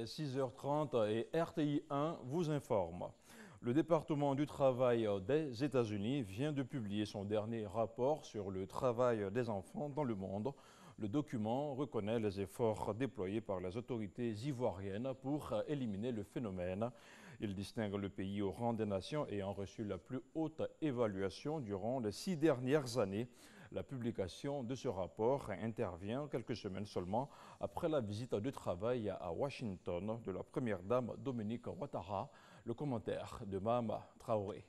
est 6h30 et RTI 1 vous informe. Le département du travail des États-Unis vient de publier son dernier rapport sur le travail des enfants dans le monde. Le document reconnaît les efforts déployés par les autorités ivoiriennes pour éliminer le phénomène. Il distingue le pays au rang des nations ayant reçu la plus haute évaluation durant les 6 dernières années. La publication de ce rapport intervient quelques semaines seulement après la visite de travail à Washington de la première dame Dominique Ouattara. Le commentaire de Mahama Traoré.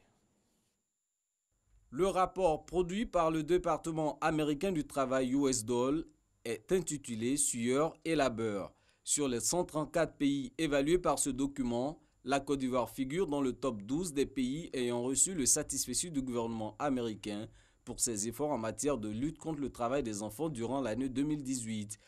Le rapport produit par le département américain du travail USDOL est intitulé Sueur et labeur. Sur les 134 pays évalués par ce document, la Côte d'Ivoire figure dans le top 12 des pays ayant reçu le satisfecit du gouvernement américain pour ses efforts en matière de lutte contre le travail des enfants durant l'année 2018.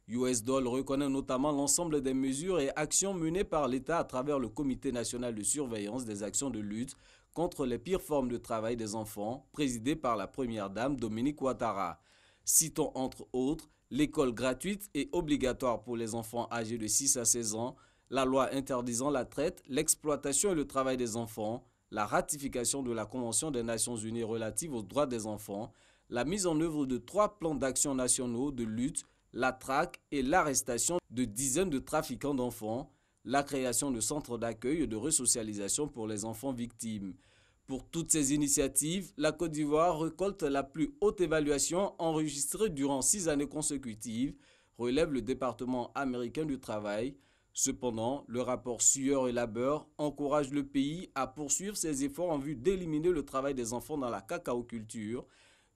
USDOL reconnaît notamment l'ensemble des mesures et actions menées par l'État à travers le Comité national de surveillance des actions de lutte contre les pires formes de travail des enfants, présidé par la première dame Dominique Ouattara. Citons entre autres l'école gratuite et obligatoire pour les enfants âgés de 6 à 16 ans, la loi interdisant la traite, l'exploitation et le travail des enfants, la ratification de la Convention des Nations Unies relative aux droits des enfants, la mise en œuvre de 3 plans d'action nationaux de lutte, la traque et l'arrestation de dizaines de trafiquants d'enfants, la création de centres d'accueil et de resocialisation pour les enfants victimes. Pour toutes ces initiatives, la Côte d'Ivoire récolte la plus haute évaluation enregistrée durant 6 années consécutives, relève le département américain du travail. Cependant, le rapport Sueur et labeur encourage le pays à poursuivre ses efforts en vue d'éliminer le travail des enfants dans la cacaoculture.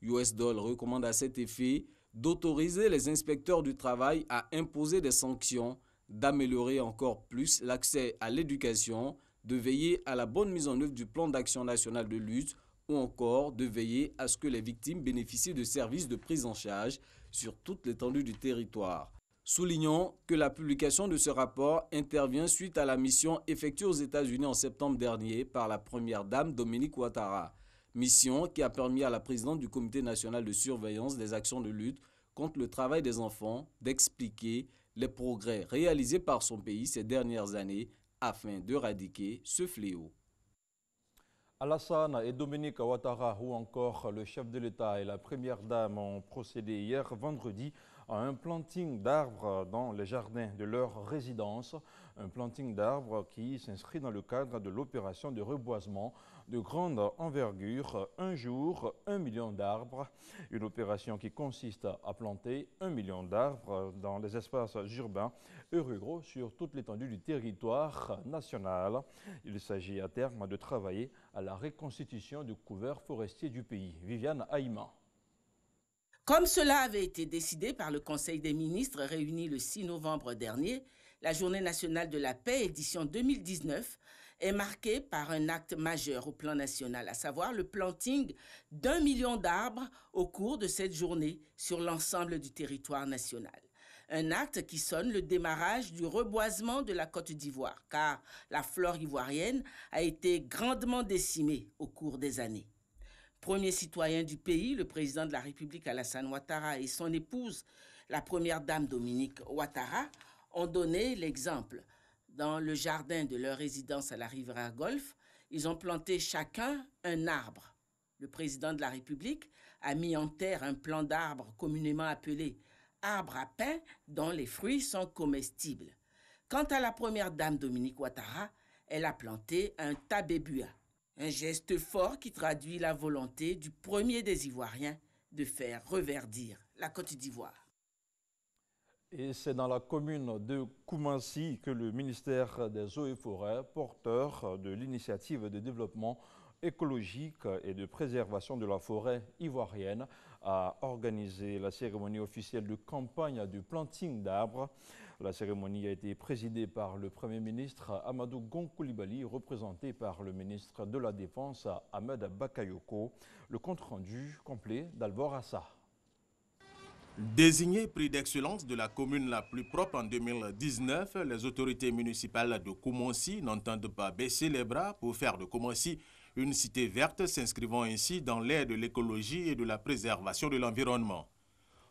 USDOL recommande à cet effet d'autoriser les inspecteurs du travail à imposer des sanctions, d'améliorer encore plus l'accès à l'éducation, de veiller à la bonne mise en œuvre du plan d'action national de lutte ou encore de veiller à ce que les victimes bénéficient de services de prise en charge sur toute l'étendue du territoire. Soulignons que la publication de ce rapport intervient suite à la mission effectuée aux États-Unis en septembre dernier par la première dame Dominique Ouattara. Mission qui a permis à la présidente du Comité national de surveillance des actions de lutte contre le travail des enfants d'expliquer les progrès réalisés par son pays ces dernières années afin d'éradiquer ce fléau. Alassane et Dominique Ouattara ou encore le chef de l'État et la première dame ont procédé hier vendredi à un planting d'arbres dans les jardins de leur résidence. Un planting d'arbres qui s'inscrit dans le cadre de l'opération de reboisement de grande envergure, un jour, 1 million d'arbres. Une opération qui consiste à planter 1 million d'arbres dans les espaces urbains et ruraux sur toute l'étendue du territoire national. Il s'agit à terme de travailler à la reconstitution du couvert forestier du pays. Viviane Haïma. Comme cela avait été décidé par le Conseil des ministres réuni le 6 novembre dernier, la Journée nationale de la paix édition 2019 est marquée par un acte majeur au plan national, à savoir le planting d'1 million d'arbres au cours de cette journée sur l'ensemble du territoire national. Un acte qui sonne le démarrage du reboisement de la Côte d'Ivoire, car la flore ivoirienne a été grandement décimée au cours des années. Premier citoyen du pays, le président de la République Alassane Ouattara et son épouse, la première dame Dominique Ouattara, ont donné l'exemple. Dans le jardin de leur résidence à la Riviera Golfe, ils ont planté chacun un arbre. Le président de la République a mis en terre un plan d'arbres communément appelé arbre à pain dont les fruits sont comestibles. Quant à la première dame Dominique Ouattara, elle a planté un tabébua. Un geste fort qui traduit la volonté du premier des Ivoiriens de faire reverdir la Côte d'Ivoire. Et c'est dans la commune de Koumassi que le ministère des Eaux et Forêts, porteur de l'initiative de développement écologique et de préservation de la forêt ivoirienne, a organisé la cérémonie officielle de campagne du planting d'arbres. La cérémonie a été présidée par le Premier ministre Amadou Gon Coulibaly, représenté par le ministre de la Défense Ahmed Bakayoko. Le compte-rendu complet d'Albor Assa. Désigné prix d'excellence de la commune la plus propre en 2019, les autorités municipales de Koumassi n'entendent pas baisser les bras pour faire de Koumassi une cité verte s'inscrivant ainsi dans l'ère de l'écologie et de la préservation de l'environnement.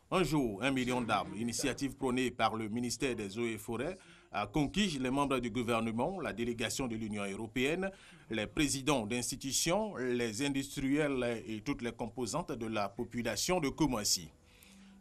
Un jour, 1 million d'arbres, initiative prônée par le ministère des Eaux et Forêts, a conquis les membres du gouvernement, la délégation de l'Union européenne, les présidents d'institutions, les industriels et toutes les composantes de la population de Koumassi.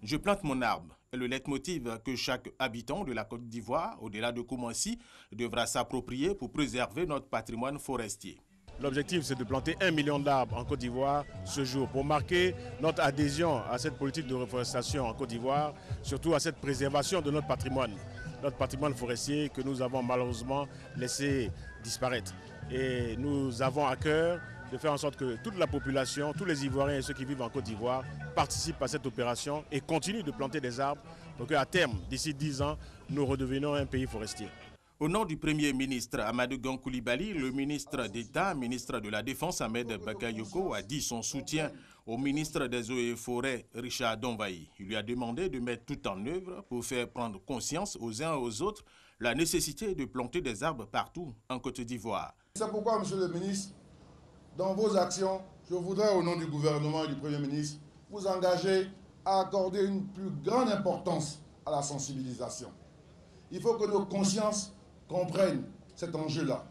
Je plante mon arbre est le leitmotiv que chaque habitant de la Côte d'Ivoire, au-delà de Koumassi, devra s'approprier pour préserver notre patrimoine forestier. L'objectif, c'est de planter 1 million d'arbres en Côte d'Ivoire ce jour pour marquer notre adhésion à cette politique de reforestation en Côte d'Ivoire, surtout à cette préservation de notre patrimoine forestier que nous avons malheureusement laissé disparaître. Et nous avons à cœur de faire en sorte que toute la population, tous les Ivoiriens et ceux qui vivent en Côte d'Ivoire participent à cette opération et continuent de planter des arbres pour qu'à terme, d'ici 10 ans, nous redevenions un pays forestier. Au nom du Premier ministre Amadou Gon Coulibaly, le ministre d'État, ministre de la Défense Ahmed Bakayoko a dit son soutien au ministre des Eaux et Forêts Richard Donvaï. Il lui a demandé de mettre tout en œuvre pour faire prendre conscience aux uns et aux autres la nécessité de planter des arbres partout en Côte d'Ivoire. C'est pourquoi, monsieur le ministre, dans vos actions, je voudrais au nom du gouvernement et du Premier ministre vous engager à accorder une plus grande importance à la sensibilisation. Il faut que nos consciences comprennent cet enjeu-là,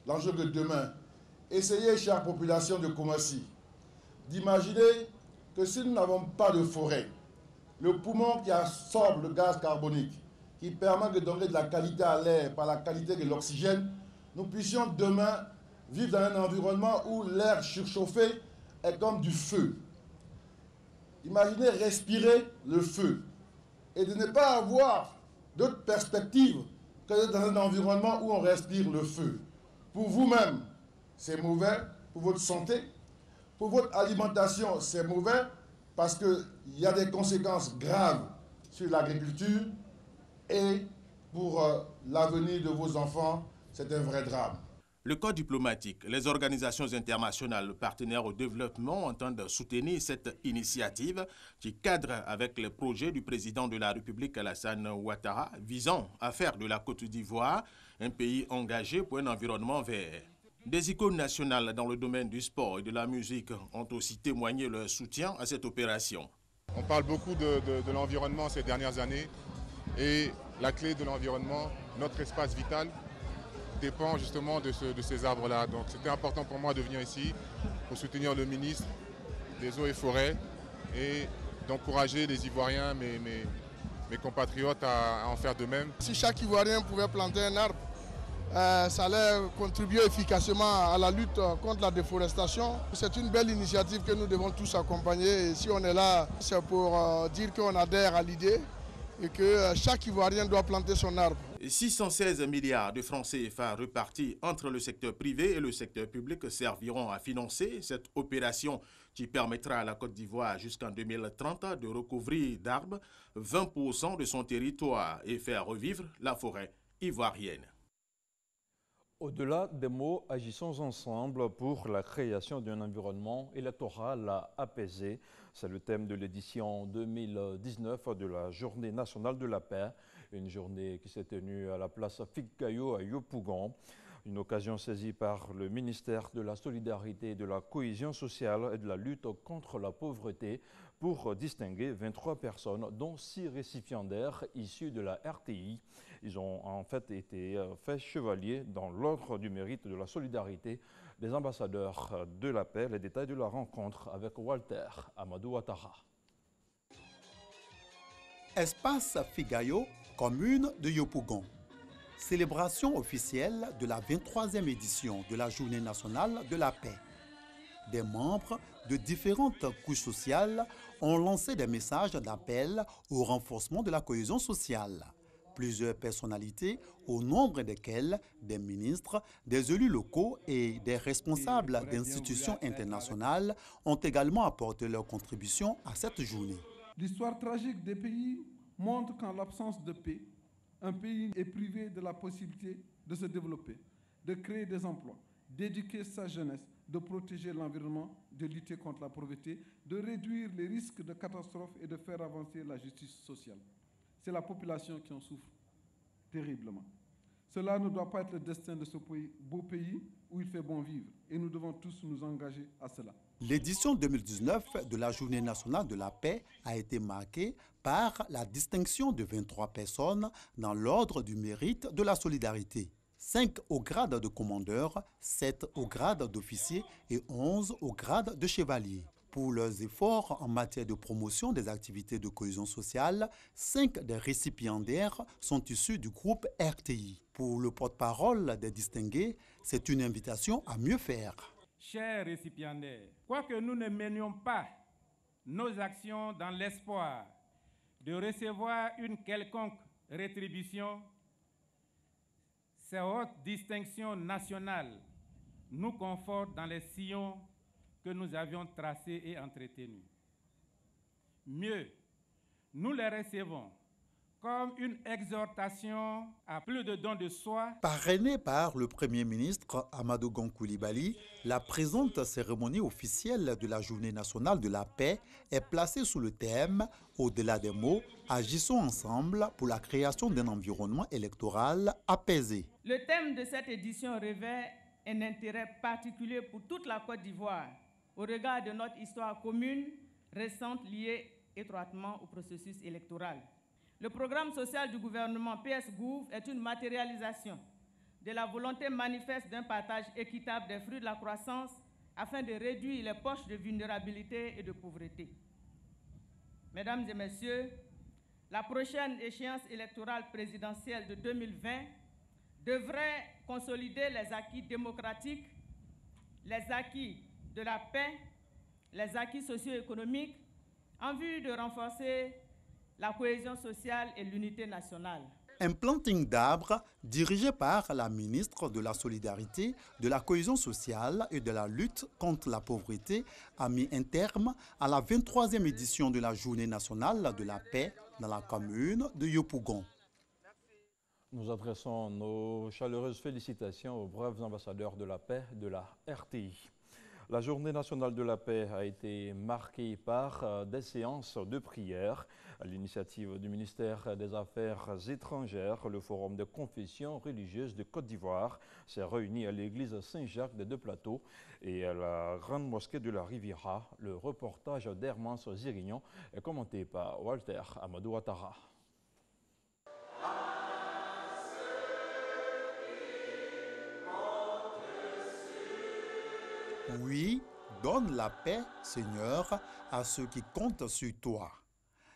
l'enjeu de demain. Essayez, chère population de Koumassi, d'imaginer que si nous n'avons pas de forêt, le poumon qui absorbe le gaz carbonique, qui permet de donner de la qualité à l'air par la qualité de l'oxygène, nous puissions demain vivre dans un environnement où l'air surchauffé est comme du feu. Imaginez respirer le feu et de ne pas avoir d'autres perspectives que dans un environnement où on respire le feu. Pour vous-même, c'est mauvais, pour votre santé, pour votre alimentation, c'est mauvais parce qu'il y a des conséquences graves sur l'agriculture et pour l'avenir de vos enfants, c'est un vrai drame. Le corps diplomatique, les organisations internationales partenaires au développement entendent soutenir cette initiative qui cadre avec les projets du président de la République Alassane Ouattara visant à faire de la Côte d'Ivoire un pays engagé pour un environnement vert. Des icônes nationales dans le domaine du sport et de la musique ont aussi témoigné leur soutien à cette opération. On parle beaucoup de l'environnement ces dernières années et la clé de l'environnement, notre espace vital, dépend justement de ces arbres-là. Donc c'était important pour moi de venir ici pour soutenir le ministre des Eaux et Forêts et d'encourager les Ivoiriens, mes compatriotes à en faire de même. Si chaque Ivoirien pouvait planter un arbre, ça allait contribuer efficacement à la lutte contre la déforestation. C'est une belle initiative que nous devons tous accompagner. Et si on est là, c'est pour dire qu'on adhère à l'idée et que chaque Ivoirien doit planter son arbre. 616 milliards de francs CFA repartis entre le secteur privé et le secteur public serviront à financer cette opération qui permettra à la Côte d'Ivoire jusqu'en 2030 de recouvrir d'arbres 20% de son territoire et faire revivre la forêt ivoirienne. Au-delà des mots, agissons ensemble pour la création d'un environnement électoral apaisé. C'est le thème de l'édition 2019 de la Journée nationale de la paix, une journée qui s'est tenue à la place Figuecaillou à Yopougon. Une occasion saisie par le ministère de la Solidarité et de la Cohésion sociale et de la lutte contre la pauvreté pour distinguer 23 personnes, dont 6 récipiendaires issus de la RTI. Ils ont en fait été faits chevaliers dans l'ordre du mérite de la solidarité des ambassadeurs de la paix. Les détails de la rencontre avec Walter Amadou Ouattara. Espace Figayo, commune de Yopougon. Célébration officielle de la 23e édition de la Journée nationale de la paix. Des membres de différentes couches sociales ont lancé des messages d'appel au renforcement de la cohésion sociale. Plusieurs personnalités, au nombre desquelles des ministres, des élus locaux et des responsables d'institutions internationales, ont également apporté leur contribution à cette journée. L'histoire tragique des pays montre qu'en l'absence de paix, un pays est privé de la possibilité de se développer, de créer des emplois, d'éduquer sa jeunesse, de protéger l'environnement, de lutter contre la pauvreté, de réduire les risques de catastrophes et de faire avancer la justice sociale. C'est la population qui en souffre terriblement. Cela ne doit pas être le destin de ce beau pays où il fait bon vivre et nous devons tous nous engager à cela. L'édition 2019 de la Journée nationale de la paix a été marquée par la distinction de 23 personnes dans l'ordre du mérite de la solidarité. 5 au grade de commandeur, 7 au grade d'officier et 11 au grade de chevalier. Pour leurs efforts en matière de promotion des activités de cohésion sociale, 5 des récipiendaires sont issus du groupe RTI. Pour le porte-parole des distingués, c'est une invitation à mieux faire. Chers récipiendaires, quoique nous ne menions pas nos actions dans l'espoir de recevoir une quelconque rétribution, ces hautes distinctions nationales nous confortent dans les sillons que nous avions tracés et entretenus. Mieux, nous les recevons comme une exhortation à plus de dons de soi. Parrainée par le Premier ministre Amadou Gon Coulibaly, la présente cérémonie officielle de la Journée nationale de la paix est placée sous le thème « Au-delà des mots, agissons ensemble pour la création d'un environnement électoral apaisé ». Le thème de cette édition revêt un intérêt particulier pour toute la Côte d'Ivoire, au regard de notre histoire commune récente liée étroitement au processus électoral. Le programme social du gouvernement PS-Gouv est une matérialisation de la volonté manifeste d'un partage équitable des fruits de la croissance afin de réduire les poches de vulnérabilité et de pauvreté. Mesdames et messieurs, la prochaine échéance électorale présidentielle de 2020 devrait consolider les acquis démocratiques, les acquis de la paix, les acquis socio-économiques en vue de renforcer la cohésion sociale et l'unité nationale. Un planting d'arbres dirigé par la ministre de la Solidarité, de la Cohésion sociale et de la lutte contre la pauvreté a mis un terme à la 23e édition de la Journée nationale de la paix dans la commune de Yopougon. Nous adressons nos chaleureuses félicitations aux braves ambassadeurs de la paix de la RTI. La Journée nationale de la paix a été marquée par des séances de prière. À l'initiative du ministère des Affaires étrangères, le Forum de confessions religieuses de Côte d'Ivoire s'est réuni à l'église Saint-Jacques des Deux-Plateaux et à la Grande Mosquée de la Riviera. Le reportage d'Hermance Zirignon est commenté par Walter Amadou Ouattara. Oui, donne la paix, Seigneur, à ceux qui comptent sur toi.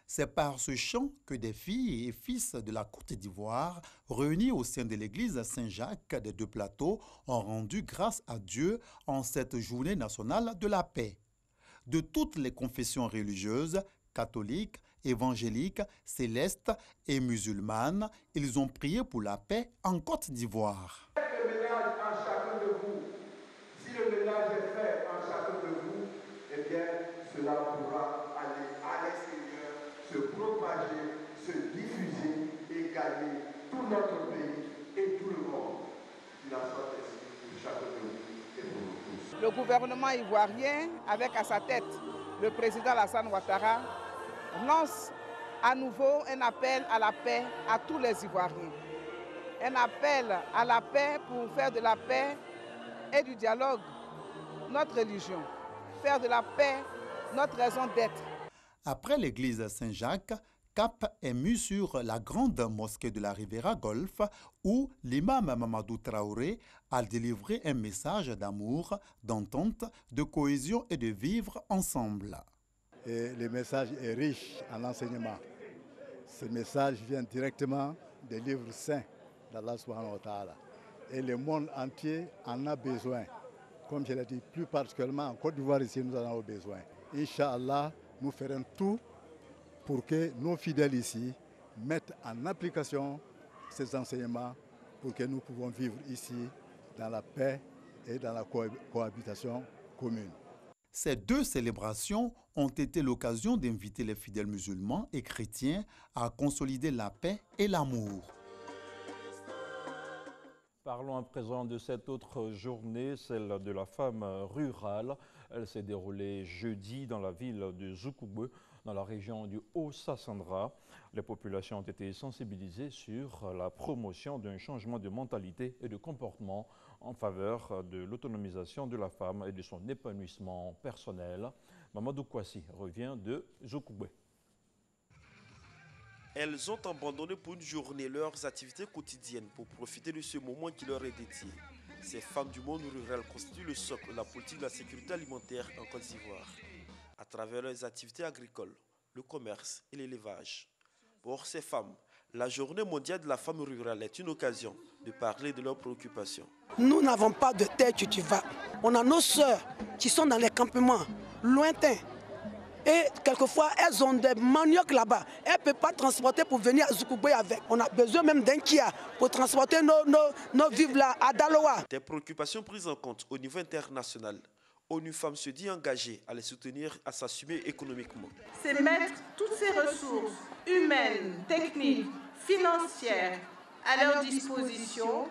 C'est par ce chant que des filles et fils de la Côte d'Ivoire, réunis au sein de l'église Saint-Jacques des Deux-Plateaux, ont rendu grâce à Dieu en cette journée nationale de la paix. De toutes les confessions religieuses, catholiques, évangéliques, célestes et musulmanes, ils ont prié pour la paix en Côte d'Ivoire. Cela pourra aller à l'extérieur, se propager, se diffuser et gagner tout notre pays et tout le monde. Qu'il en soit ainsi pour chacun de nous et pour nous tous. Le gouvernement ivoirien, avec à sa tête le président Alassane Ouattara, lance à nouveau un appel à la paix à tous les Ivoiriens. Un appel à la paix pour faire de la paix et du dialogue notre religion. Faire de la paix notre raison d'être. Après l'église Saint-Jacques, cap est mis sur la grande mosquée de la Riviera Golf où l'imam Mamadou Traoré a délivré un message d'amour, d'entente, de cohésion et de vivre ensemble. Et le message est riche en enseignement. Ce message vient directement des livres saints d'Allah subhanahu wa ta'ala. Et le monde entier en a besoin. Comme je l'ai dit, plus particulièrement en Côte d'Ivoire, ici, nous en avons besoin. Inch'Allah, nous ferons tout pour que nos fidèles ici mettent en application ces enseignements pour que nous pouvons vivre ici dans la paix et dans la cohabitation commune. Ces deux célébrations ont été l'occasion d'inviter les fidèles musulmans et chrétiens à consolider la paix et l'amour. Parlons à présent de cette autre journée, celle de la femme rurale. Elle s'est déroulée jeudi dans la ville de Zoukoubeu, dans la région du Haut-Sassandra. Les populations ont été sensibilisées sur la promotion d'un changement de mentalité et de comportement en faveur de l'autonomisation de la femme et de son épanouissement personnel. Mamadou Kouassi revient de Zoukougbé. Elles ont abandonné pour une journée leurs activités quotidiennes pour profiter de ce moment qui leur est dédié. Ces femmes du monde rural constituent le socle de la politique de la sécurité alimentaire en Côte d'Ivoire, à travers leurs activités agricoles, le commerce et l'élevage. Pour ces femmes, la journée mondiale de la femme rurale est une occasion de parler de leurs préoccupations. Nous n'avons pas de terre cultivable. On a nos sœurs qui sont dans les campements lointains. Et quelquefois, elles ont des maniocs là-bas. Elles ne peuvent pas transporter pour venir à Zoukougbé avec. On a besoin même d'un Kia pour transporter nos vivres là à Daloa. Des préoccupations prises en compte au niveau international. ONU Femmes se dit engagée à les soutenir, à s'assumer économiquement. C'est mettre toutes ces ressources humaines, techniques, financières à leur disposition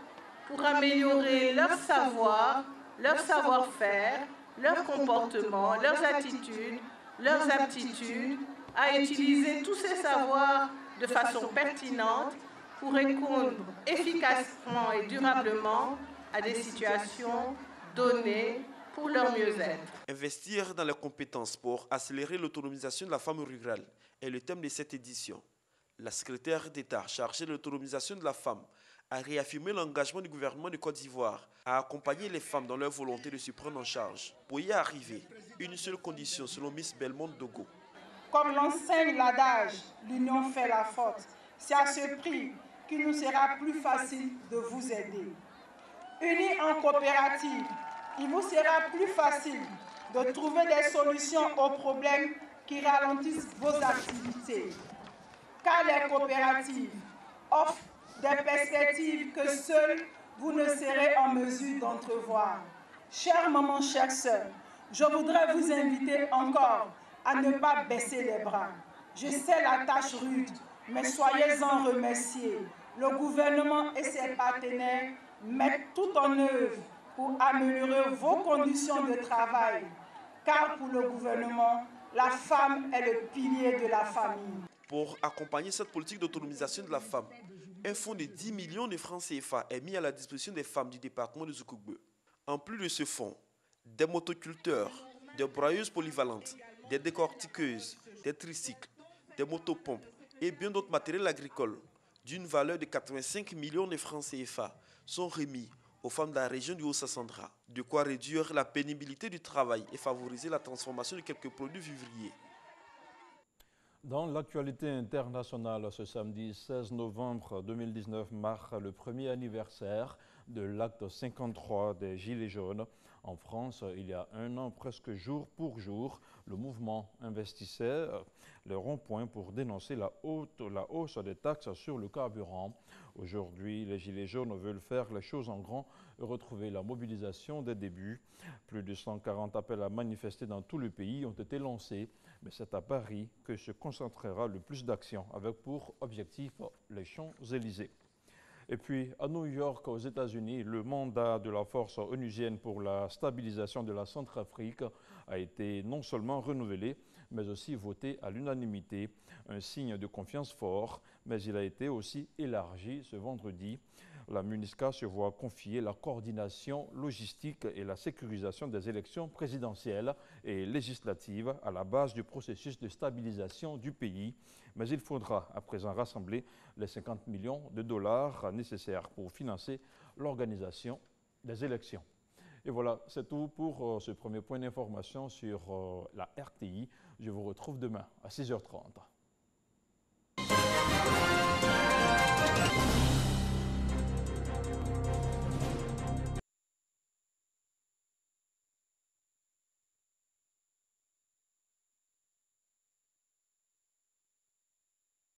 pour améliorer leur savoir, leur savoir-faire, leur comportement, leurs attitudes, leurs aptitudes, à utiliser tous ces savoirs de façon pertinente pour répondre efficacement et durablement à des situations données pour leur mieux-être. Investir dans les compétences pour accélérer l'autonomisation de la femme rurale est le thème de cette édition. La secrétaire d'État chargée de l'autonomisation de la femme a réaffirmé l'engagement du gouvernement de Côte d'Ivoire à accompagner les femmes dans leur volonté de se prendre en charge. Pour y arriver, une seule condition selon Miss Belmont Dogo. Comme l'enseigne l'adage, l'union fait la force. C'est à ce prix qu'il nous sera plus facile de vous aider. Unis en coopérative, il vous sera plus facile de trouver des solutions aux problèmes qui ralentissent vos activités. Car les coopératives offrent des perspectives que seuls vous ne serez en mesure d'entrevoir. Chères mamans, chères sœurs, je voudrais vous inviter encore à ne pas baisser les bras. Je sais la tâche rude, mais soyez-en remerciés. Le gouvernement et ses partenaires mettent tout en œuvre pour améliorer vos conditions de travail. Car pour le gouvernement, la femme est le pilier de la famille. Pour accompagner cette politique d'autonomisation de la femme, un fonds de 10 millions de francs CFA est mis à la disposition des femmes du département de Zoukougbé. En plus de ce fonds, des motoculteurs, des broyeuses polyvalentes, des décortiqueuses, des tricycles, des motopompes et bien d'autres matériels agricoles d'une valeur de 85 millions de francs CFA sont remis aux femmes de la région du Haut-Sassandra. De quoi réduire la pénibilité du travail et favoriser la transformation de quelques produits vivriers. Dans l'actualité internationale, ce samedi 16 novembre 2019 marque le premier anniversaire de l'acte 53 des Gilets jaunes. En France, il y a un an, presque jour pour jour, le mouvement investissait les ronds-points pour dénoncer la hausse des taxes sur le carburant. Aujourd'hui, les Gilets jaunes veulent faire les choses en grand et retrouver la mobilisation des débuts. Plus de 140 appels à manifester dans tout le pays ont été lancés, mais c'est à Paris que se concentrera le plus d'actions, avec pour objectif les Champs-Élysées. Et puis, à New York, aux États-Unis, le mandat de la force onusienne pour la stabilisation de la Centrafrique a été non seulement renouvelé, mais aussi voté à l'unanimité, un signe de confiance fort, mais il a été aussi élargi ce vendredi. La MINUSCA se voit confier la coordination logistique et la sécurisation des élections présidentielles et législatives à la base du processus de stabilisation du pays. Mais il faudra à présent rassembler les 50 millions de dollars nécessaires pour financer l'organisation des élections. Et voilà, c'est tout pour ce premier point d'information sur la RTI. Je vous retrouve demain à 6h30.